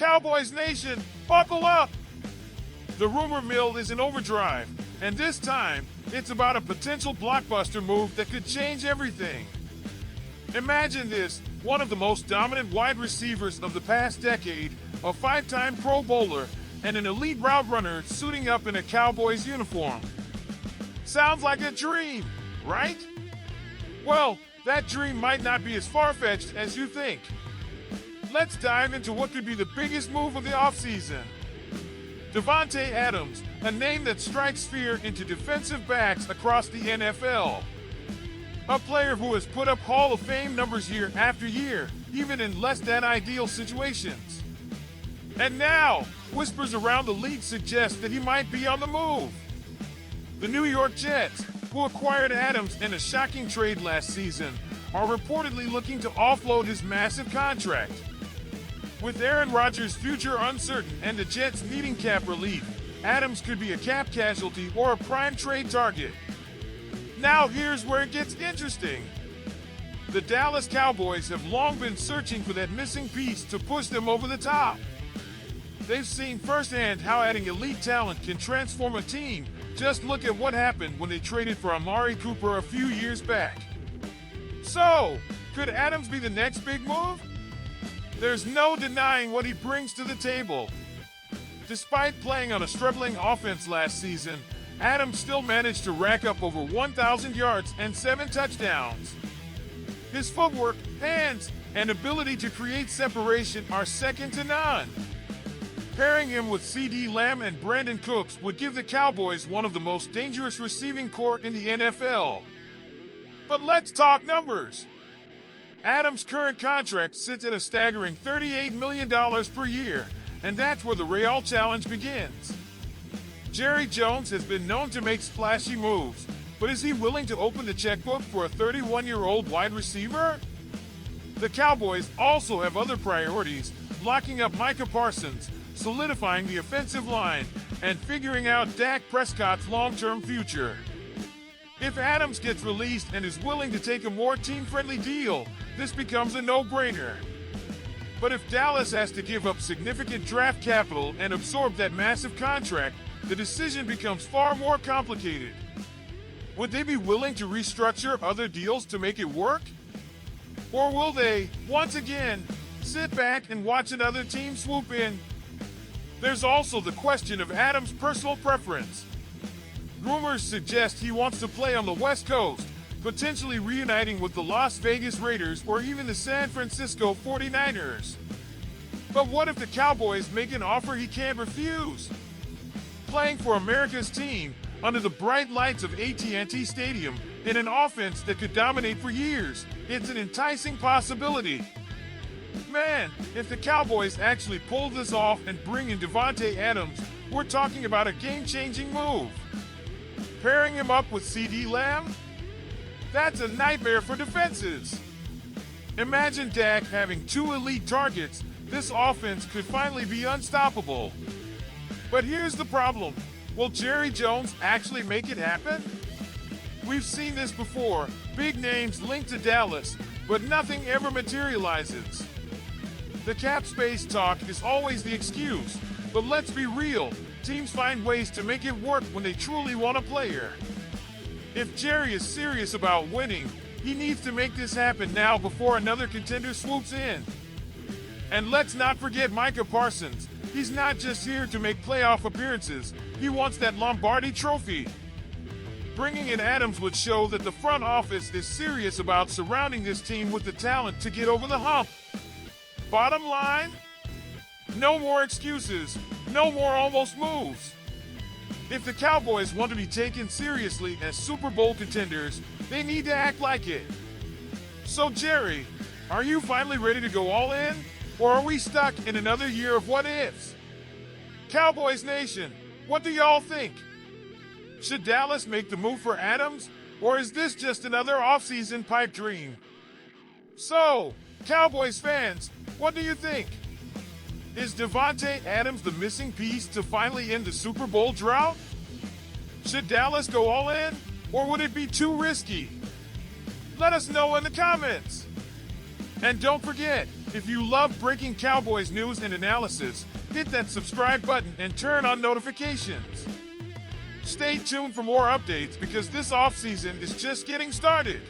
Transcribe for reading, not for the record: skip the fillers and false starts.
Cowboys Nation, buckle up! The rumor mill is in overdrive, and this time, it's about a potential blockbuster move that could change everything. Imagine this, one of the most dominant wide receivers of the past decade, a five-time Pro Bowler, and an elite route runner suiting up in a Cowboys uniform. Sounds like a dream, right? Well, that dream might not be as far-fetched as you think. Let's dive into what could be the biggest move of the offseason. Davante Adams, a name that strikes fear into defensive backs across the NFL. A player who has put up Hall of Fame numbers year after year, even in less than ideal situations. And now, whispers around the league suggest that he might be on the move. The New York Jets, who acquired Adams in a shocking trade last season, are reportedly looking to offload his massive contract. With Aaron Rodgers' future uncertain and the Jets needing cap relief, Adams could be a cap casualty or a prime trade target. Now here's where it gets interesting. The Dallas Cowboys have long been searching for that missing piece to push them over the top. They've seen firsthand how adding elite talent can transform a team. Just look at what happened when they traded for Amari Cooper a few years back. So, could Adams be the next big move? There's no denying what he brings to the table. Despite playing on a struggling offense last season, Adams still managed to rack up over 1,000 yards and 7 touchdowns. His footwork, hands, and ability to create separation are second to none. Pairing him with C.D. Lamb and Brandon Cooks would give the Cowboys one of the most dangerous receiving corps in the NFL. But let's talk numbers. Adams' current contract sits at a staggering $38 million per year, and that's where the real challenge begins. Jerry Jones has been known to make splashy moves, but is he willing to open the checkbook for a 31-year-old wide receiver? The Cowboys also have other priorities, locking up Micah Parsons, solidifying the offensive line, and figuring out Dak Prescott's long-term future. If Adams gets released and is willing to take a more team-friendly deal, this becomes a no-brainer. But if Dallas has to give up significant draft capital and absorb that massive contract, the decision becomes far more complicated. Would they be willing to restructure other deals to make it work? Or will they, once again, sit back and watch another team swoop in? There's also the question of Adams' personal preference. Rumors suggest he wants to play on the West Coast, potentially reuniting with the Las Vegas Raiders or even the San Francisco 49ers. But what if the Cowboys make an offer he can't refuse? Playing for America's team under the bright lights of AT&T Stadium in an offense that could dominate for years, it's an enticing possibility. Man, if the Cowboys actually pull this off and bring in Davante Adams, we're talking about a game-changing move. Pairing him up with C.D. Lamb? That's a nightmare for defenses. Imagine Dak having 2 elite targets. This offense could finally be unstoppable. But here's the problem. Will Jerry Jones actually make it happen? We've seen this before. Big names linked to Dallas, but nothing ever materializes. The cap space talk is always the excuse, but let's be real. Teams find ways to make it work when they truly want a player. If Jerry is serious about winning, he needs to make this happen now before another contender swoops in. And let's not forget Micah Parsons. He's not just here to make playoff appearances, he wants that Lombardi trophy. Bringing in Adams would show that the front office is serious about surrounding this team with the talent to get over the hump. Bottom line, no more excuses, no more almost moves. If the Cowboys want to be taken seriously as Super Bowl contenders, they need to act like it. So Jerry, are you finally ready to go all in? Or are we stuck in another year of what ifs? Cowboys Nation, what do y'all think? Should Dallas make the move for Adams? Or is this just another offseason pipe dream? So, Cowboys fans, what do you think? Is Davante Adams the missing piece to finally end the Super Bowl drought? Should Dallas go all in, or would it be too risky? Let us know in the comments. And don't forget, If you love breaking Cowboys news and analysis, hit that subscribe button and turn on notifications. Stay tuned for more updates because this offseason is just getting started.